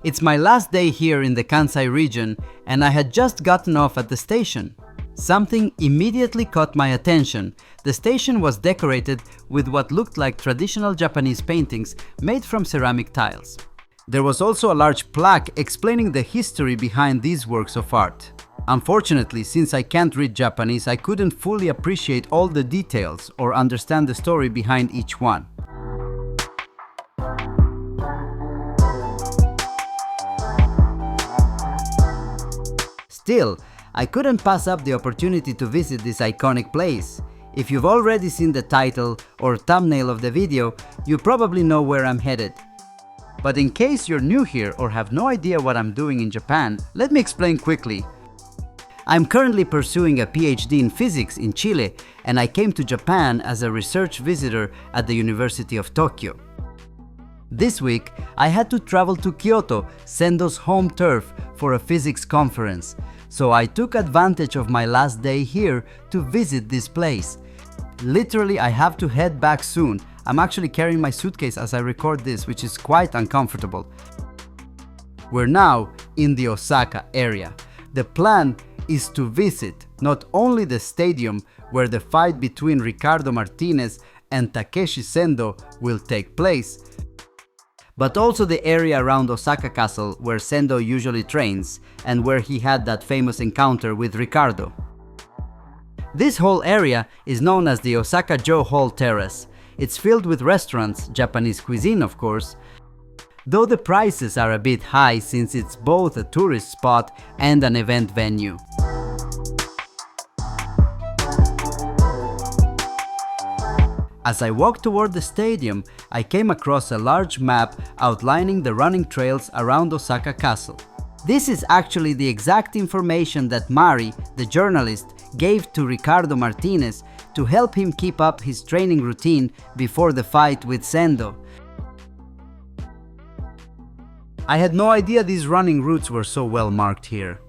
It's my last day here in the Kansai region, and I had just gotten off at the station. Something immediately caught my attention. The station was decorated with what looked like traditional Japanese paintings made from ceramic tiles. There was also a large plaque explaining the history behind these works of art. Unfortunately, since I can't read Japanese, I couldn't fully appreciate all the details or understand the story behind each one. Still, I couldn't pass up the opportunity to visit this iconic place. If you've already seen the title or thumbnail of the video, you probably know where I'm headed. But in case you're new here or have no idea what I'm doing in Japan, let me explain quickly. I'm currently pursuing a PhD in physics in Chile, and I came to Japan as a research visitor at the University of Tokyo. This week, I had to travel to Kyoto, Sendo's home turf, for a physics conference. So I took advantage of my last day here to visit this place. Literally, I have to head back soon. I'm actually carrying my suitcase as I record this, which is quite uncomfortable. We're now in the Osaka area. The plan is to visit not only the stadium where the fight between Ricardo Martinez and Takeshi Sendo will take place, but also the area around Osaka Castle where Sendo usually trains and where he had that famous encounter with Ricardo. This whole area is known as the Osaka-Jo Hall Terrace. It's filled with restaurants, Japanese cuisine of course, though the prices are a bit high since it's both a tourist spot and an event venue. As I walked toward the stadium, I came across a large map outlining the running trails around Osaka Castle. This is actually the exact information that Mari, the journalist, gave to Ricardo Martinez to help him keep up his training routine before the fight with Sendo. I had no idea these running routes were so well marked here.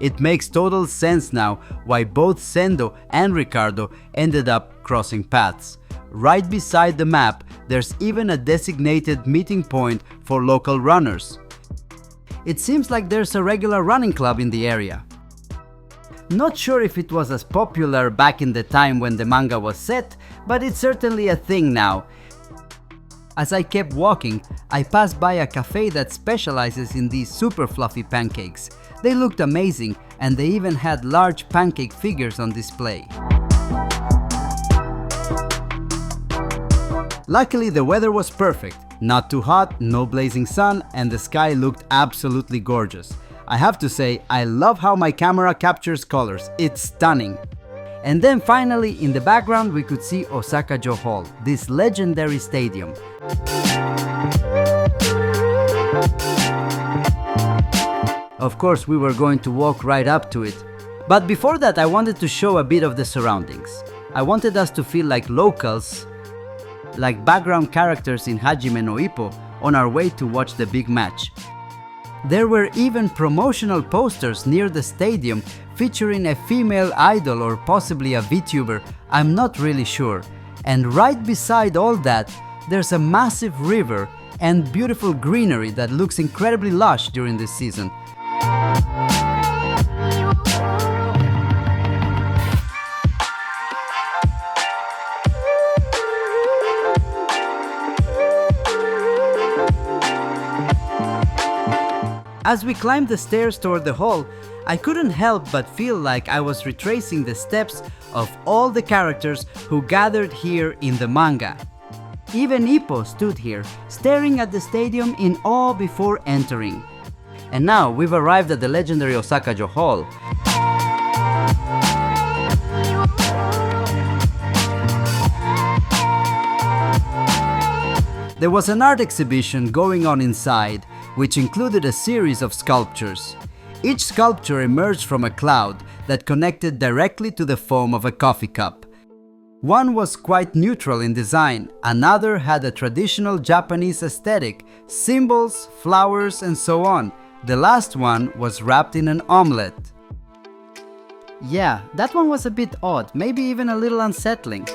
It makes total sense now why both Sendo and Ricardo ended up crossing paths. Right beside the map, there's even a designated meeting point for local runners. It seems like there's a regular running club in the area. Not sure if it was as popular back in the time when the manga was set, but it's certainly a thing now. As I kept walking, I passed by a cafe that specializes in these super fluffy pancakes. They looked amazing, and they even had large pancake figures on display. Luckily, the weather was perfect. Not too hot, no blazing sun, and the sky looked absolutely gorgeous. I have to say, I love how my camera captures colors. It's stunning. And then finally, in the background, we could see Osaka-Jo Hall, this legendary stadium. Of course, we were going to walk right up to it. But before that, I wanted to show a bit of the surroundings. I wanted us to feel like locals, like background characters in Hajime no Ippo, on our way to watch the big match. There were even promotional posters near the stadium featuring a female idol or possibly a VTuber, I'm not really sure. And right beside all that, there's a massive river and beautiful greenery that looks incredibly lush during this season. As we climbed the stairs toward the hall, I couldn't help but feel like I was retracing the steps of all the characters who gathered here in the manga. Even Ippo stood here, staring at the stadium in awe before entering. And now we've arrived at the legendary Osaka-Jo Hall. There was an art exhibition going on inside, which included a series of sculptures. Each sculpture emerged from a cloud that connected directly to the foam of a coffee cup. One was quite neutral in design, another had a traditional Japanese aesthetic, symbols, flowers, and so on. The last one was wrapped in an omelette. Yeah, that one was a bit odd, maybe even a little unsettling.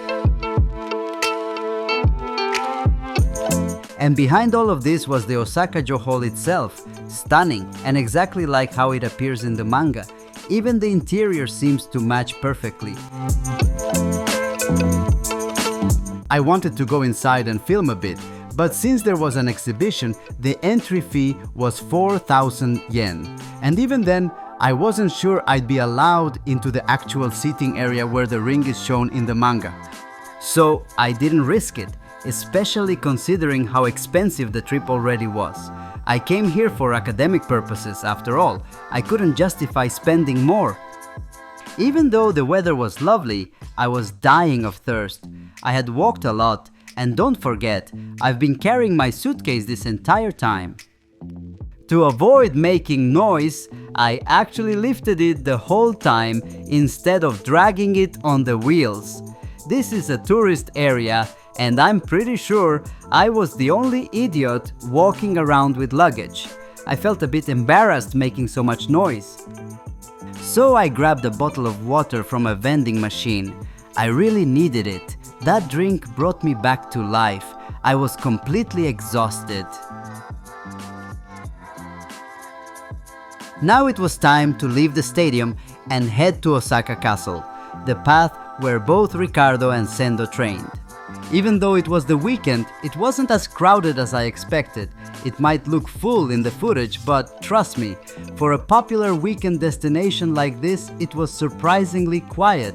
And behind all of this was the Osaka-Jo Hall itself, stunning and exactly like how it appears in the manga. Even the interior seems to match perfectly. I wanted to go inside and film a bit, but since there was an exhibition, the entry fee was 4,000 yen. And even then, I wasn't sure I'd be allowed into the actual seating area where the ring is shown in the manga. So I didn't risk it, especially considering how expensive the trip already was. I came here for academic purposes after all. I couldn't justify spending more. Even though the weather was lovely, I was dying of thirst. I had walked a lot, and don't forget, I've been carrying my suitcase this entire time. To avoid making noise, I actually lifted it the whole time instead of dragging it on the wheels. This is a tourist area, and I'm pretty sure I was the only idiot walking around with luggage. I felt a bit embarrassed making so much noise. So I grabbed a bottle of water from a vending machine. I really needed it. That drink brought me back to life. I was completely exhausted. Now it was time to leave the stadium and head to Osaka Castle, the path where both Ricardo and Sendo trained. Even though it was the weekend, it wasn't as crowded as I expected. It might look full in the footage, but trust me, for a popular weekend destination like this, it was surprisingly quiet.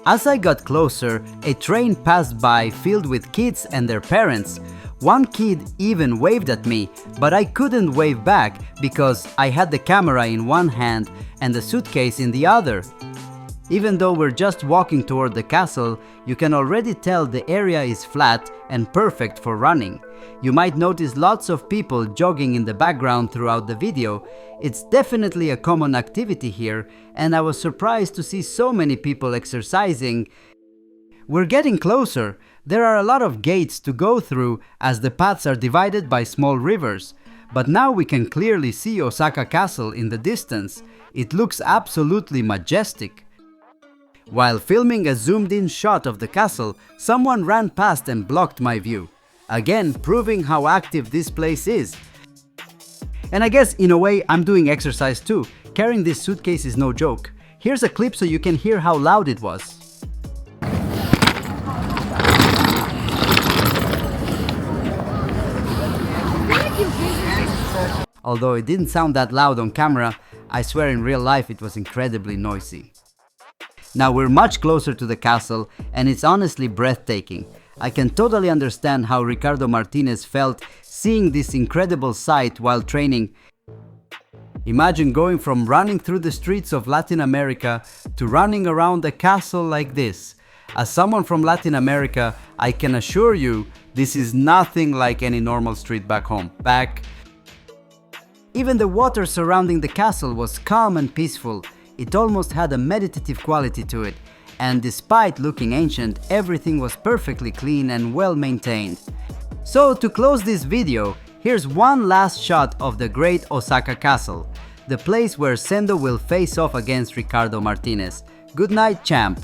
As I got closer, a train passed by filled with kids and their parents. One kid even waved at me, but I couldn't wave back because I had the camera in one hand and the suitcase in the other. Even though we're just walking toward the castle, you can already tell the area is flat and perfect for running. You might notice lots of people jogging in the background throughout the video. It's definitely a common activity here, and I was surprised to see so many people exercising. We're getting closer. There are a lot of gates to go through as the paths are divided by small rivers. But now we can clearly see Osaka Castle in the distance. It looks absolutely majestic. While filming a zoomed-in shot of the castle, someone ran past and blocked my view. Again, proving how active this place is. And I guess in a way I'm doing exercise too. Carrying this suitcase is no joke. Here's a clip so you can hear how loud it was. Although it didn't sound that loud on camera, I swear in real life it was incredibly noisy. Now we're much closer to the castle, and it's honestly breathtaking. I can totally understand how Ricardo Martinez felt seeing this incredible sight while training. Imagine going from running through the streets of Latin America to running around a castle like this. As someone from Latin America, I can assure you this is nothing like any normal street back home. Even the water surrounding the castle was calm and peaceful. It almost had a meditative quality to it, and despite looking ancient, everything was perfectly clean and well maintained. So to close this video, here's one last shot of the great Osaka Castle, the place where Sendo will face off against Ricardo Martinez. Good night, champ!